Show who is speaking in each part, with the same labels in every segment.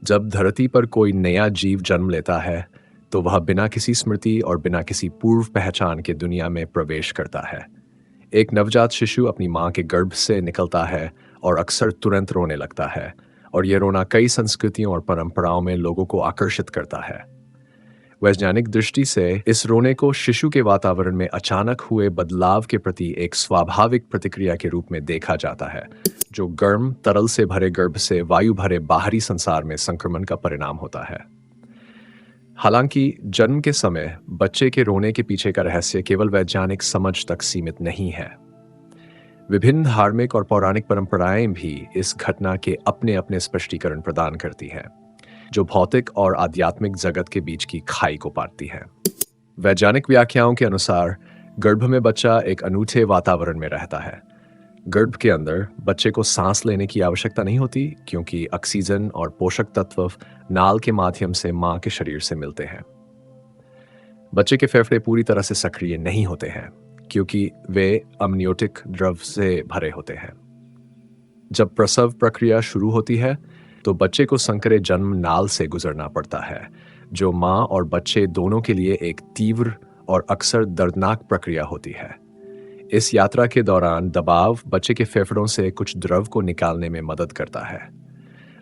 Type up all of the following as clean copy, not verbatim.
Speaker 1: जब धरती पर कोई नया जीव जन्म लेता है, तो वह बिना किसी स्मृति और बिना किसी पूर्व पहचान के दुनिया में प्रवेश करता है। एक नवजात शिशु अपनी माँ के गर्भ से निकलता है और अक्सर तुरंत रोने लगता है, और ये रोना कई संस्कृतियों और परंपराओं में लोगों को आकर्षित करता है। वैज्ञानिक दृष्टि से इस रोने को शिशु के वातावरण में अचानक हुए बदलाव के प्रति एक स्वाभाविक प्रतिक्रिया के रूप में देखा जाता है, जो गर्म तरल से भरे गर्भ से वायु भरे बाहरी संसार में संक्रमण का परिणाम होता है। हालांकि जन्म के समय बच्चे के रोने के पीछे का रहस्य केवल वैज्ञानिक समझ तक सीमित नहीं है। विभिन्न धार्मिक और पौराणिक परंपराएं भी इस घटना के अपने अपने स्पष्टीकरण प्रदान करती हैं, जो भौतिक और आध्यात्मिक जगत के बीच की खाई को पाटती है। वैज्ञानिक व्याख्याओं के अनुसार गर्भ में बच्चा एक अनूठे वातावरण में रहता है। गर्भ के अंदर बच्चे को सांस लेने की आवश्यकता नहीं होती, क्योंकि ऑक्सीजन और पोषक तत्व नाल के माध्यम से मां के शरीर से मिलते हैं। बच्चे के फेफड़े पूरी तरह से सक्रिय नहीं होते हैं, क्योंकि वे अमनियोटिक द्रव से भरे होते हैं। जब प्रसव प्रक्रिया शुरू होती है, तो बच्चे को संकरे जन्म नाल से गुजरना पड़ता है, जो मां और बच्चे दोनों के लिए एक तीव्र और अक्सर दर्दनाक प्रक्रिया होती है। इस यात्रा के दौरान दबाव बच्चे के फेफड़ों से कुछ द्रव को निकालने में मदद करता है।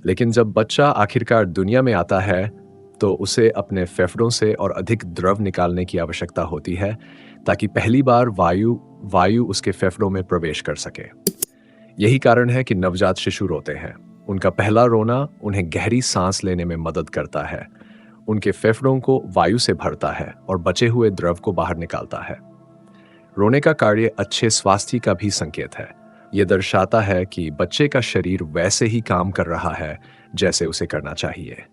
Speaker 1: लेकिन जब बच्चा आखिरकार दुनिया में आता है, तो उसे अपने फेफड़ों से और अधिक द्रव निकालने की आवश्यकता होती है, ताकि पहली बार वायु उसके फेफड़ों में प्रवेश कर सके। यही कारण है कि नवजात शिशु रोते हैं। उनका पहला रोना उन्हें गहरी सांस लेने में मदद करता है, उनके फेफड़ों को वायु से भरता है और बचे हुए द्रव को बाहर निकालता है। रोने का कार्य अच्छे स्वास्थ्य का भी संकेत है। यह दर्शाता है कि बच्चे का शरीर वैसे ही काम कर रहा है जैसे उसे करना चाहिए।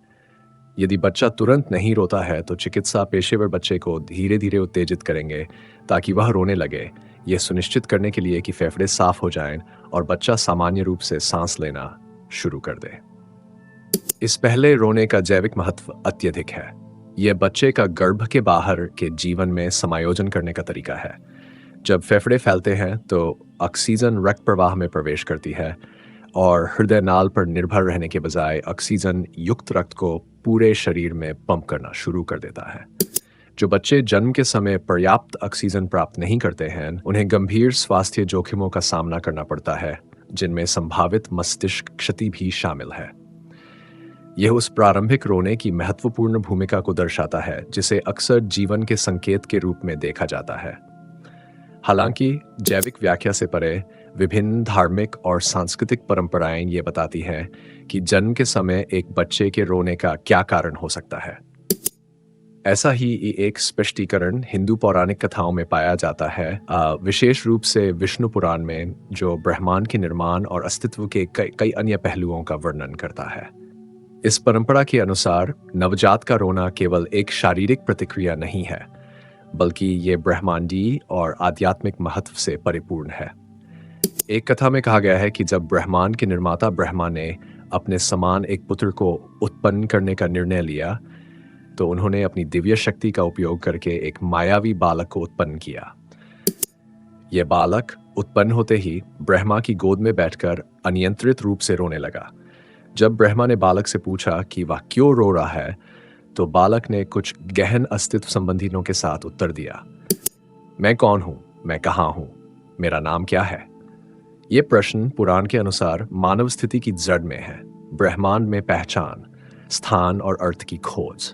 Speaker 1: यदि बच्चा तुरंत नहीं रोता है, तो चिकित्सा पेशेवर बच्चे को धीरे धीरे उत्तेजित करेंगे, ताकि वह रोने लगे, यह सुनिश्चित करने के लिए कि फेफड़े साफ हो जाएं और बच्चा सामान्य रूप से सांस लेना शुरू कर दे। इस पहले रोने का जैविक महत्व अत्यधिक है। यह बच्चे का गर्भ के बाहर के जीवन में समायोजन करने का तरीका है। जब फेफड़े फैलते हैं, तो ऑक्सीजन रक्त प्रवाह में प्रवेश करती है और हृदय नाल पर निर्भर रहने के बजाय ऑक्सीजन युक्त रक्त को पूरे शरीर में पंप करना शुरू कर देता है। जो बच्चे जन्म के समय पर्याप्त ऑक्सीजन प्राप्त नहीं करते हैं, उन्हें गंभीर स्वास्थ्य जोखिमों का सामना करना पड़ता है, जिनमें संभावित मस्तिष्क क्षति भी शामिल है। यह उस प्रारंभिक रोने की महत्वपूर्ण भूमिका को दर्शाता है, जिसे अक्सर जीवन के संकेत के रूप में देखा जाता है। हालांकि जैविक व्याख्या से परे विभिन्न धार्मिक और सांस्कृतिक परंपराएं ये बताती हैं कि जन्म के समय एक बच्चे के रोने का क्या कारण हो सकता है। ऐसा ही एक स्पष्टीकरण हिंदू पौराणिक कथाओं में पाया जाता है, विशेष रूप से विष्णु पुराण में, जो ब्रह्मांड के निर्माण और अस्तित्व के कई अन्य पहलुओं का वर्णन करता है। इस परंपरा के अनुसार नवजात का रोना केवल एक शारीरिक प्रतिक्रिया नहीं है, बल्कि ये ब्रह्मांडीय और आध्यात्मिक महत्व से परिपूर्ण है। एक कथा में कहा गया है कि जब ब्रह्मांड के निर्माता ब्रह्मा ने अपने समान एक पुत्र को उत्पन्न करने का निर्णय लिया, तो उन्होंने अपनी दिव्य शक्ति का उपयोग करके एक मायावी बालक को उत्पन्न किया। यह बालक उत्पन्न होते ही ब्रह्मा की गोद में बैठकर अनियंत्रित रूप से रोने लगा। जब ब्रह्मा ने बालक से पूछा कि वह क्यों रो रहा है, तो बालक ने कुछ गहन अस्तित्व संबंधियों के साथ उत्तर दिया, मैं कौन हूं, मैं कहां हूं, मेरा नाम क्या है। ये प्रश्न पुराण के अनुसार मानव स्थिति की जड़ में है, ब्रह्मांड में पहचान, स्थान और अर्थ की खोज।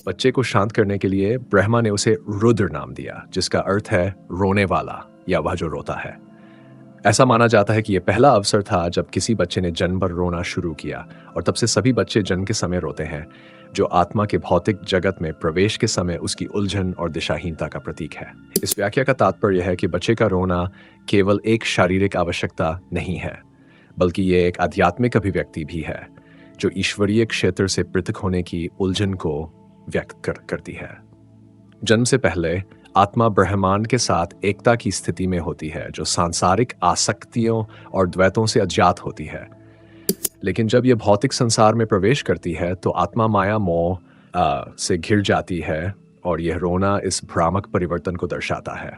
Speaker 1: बच्चे को शांत करने के लिए ब्रह्मा ने उसे रुद्र नाम दिया, जिसका अर्थ है रोने वाला या वह जो रोता है। ऐसा माना जाता है कि यह पहला अवसर था जब किसी बच्चे ने जन्म पर रोना शुरू किया, और तब से सभी बच्चे जन्म के समय रोते हैं, जो आत्मा के भौतिक जगत में प्रवेश के समय उसकी उलझन और दिशाहीनता का प्रतीक है। इस व्याख्या का तात्पर्य है कि बच्चे का रोना केवल एक शारीरिक आवश्यकता नहीं है, बल्कि ये एक आध्यात्मिक अभिव्यक्ति भी है, जो ईश्वरीय क्षेत्र से पृथक होने की उलझन को व्यक्त करती है। जन्म से पहले आत्मा ब्रह्मांड के साथ एकता की स्थिति में होती है, जो सांसारिक आसक्तियों और द्वैतों से अज्ञात होती है। लेकिन जब यह भौतिक संसार में प्रवेश करती है, तो आत्मा माया मोह से घिर जाती है, और यह रोना इस भ्रामक परिवर्तन को दर्शाता है।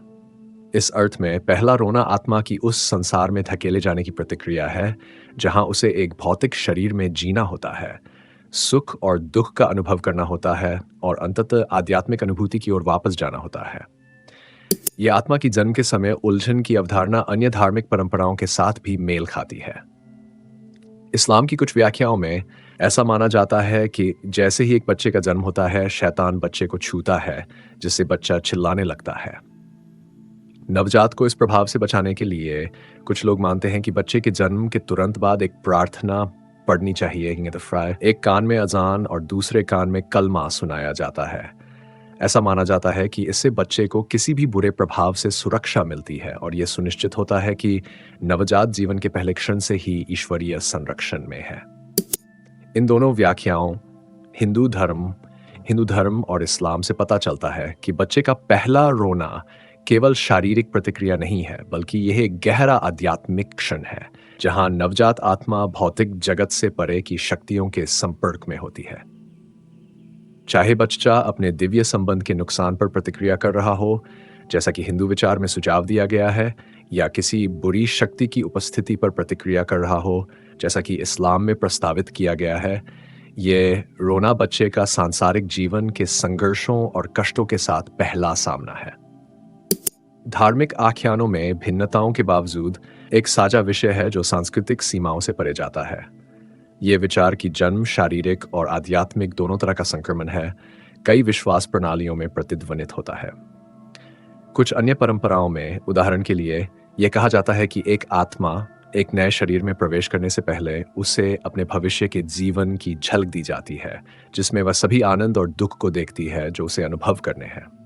Speaker 1: इस अर्थ में पहला रोना आत्मा की उस संसार में धकेले जाने की प्रतिक्रिया है, जहां उसे एक भौतिक शरीर में जीना होता है, सुख और दुख का अनुभव करना होता है और अंततः आध्यात्मिक अनुभूति की ओर वापस जाना होता है। ये आत्मा की जन्म के समय उलझन की अवधारणा अन्य धार्मिक परंपराओं के साथ भी मेल खाती है। इस्लाम की कुछ व्याख्याओं में ऐसा माना जाता है कि जैसे ही एक बच्चे का जन्म होता है, शैतान बच्चे को छूता है, जिससे बच्चा चिल्लाने लगता है। नवजात को इस प्रभाव से बचाने के लिए कुछ लोग मानते हैं कि बच्चे के जन्म के तुरंत बाद एक प्रार्थना पढ़नी चाहिए, एक कान में अजान और दूसरे कान में कलमा सुनाया जाता है। ऐसा माना जाता है कि इससे बच्चे को किसी भी बुरे प्रभाव से सुरक्षा मिलती है और यह सुनिश्चित होता है कि नवजात जीवन के पहले क्षण से ही ईश्वरीय संरक्षण में है। इन दोनों व्याख्याओं हिंदू धर्म और इस्लाम से पता चलता है कि बच्चे का पहला रोना केवल शारीरिक प्रतिक्रिया नहीं है, बल्कि यह एक गहरा आध्यात्मिक क्षण है, जहां नवजात आत्मा भौतिक जगत से परे की शक्तियों के संपर्क में होती है। चाहे बच्चा अपने दिव्य संबंध के नुकसान पर प्रतिक्रिया कर रहा हो, जैसा कि हिंदू विचार में सुझाव दिया गया है, या किसी बुरी शक्ति की उपस्थिति पर प्रतिक्रिया कर रहा हो, जैसा कि इस्लाम में प्रस्तावित किया गया है, ये रोना बच्चे का सांसारिक जीवन के संघर्षों और कष्टों के साथ पहला सामना है। धार्मिक आख्यानों में भिन्नताओं के बावजूद एक साझा विषय है जो सांस्कृतिक सीमाओं से परे जाता है। ये विचार कि जन्म शारीरिक और आध्यात्मिक दोनों तरह का संक्रमण है, कई विश्वास प्रणालियों में प्रतिध्वनित होता है। कुछ अन्य परंपराओं में, उदाहरण के लिए, यह कहा जाता है कि एक आत्मा एक नए शरीर में प्रवेश करने से पहले उसे अपने भविष्य के जीवन की झलक दी जाती है, जिसमें वह सभी आनंद और दुख को देखती है जो उसे अनुभव करने हैं।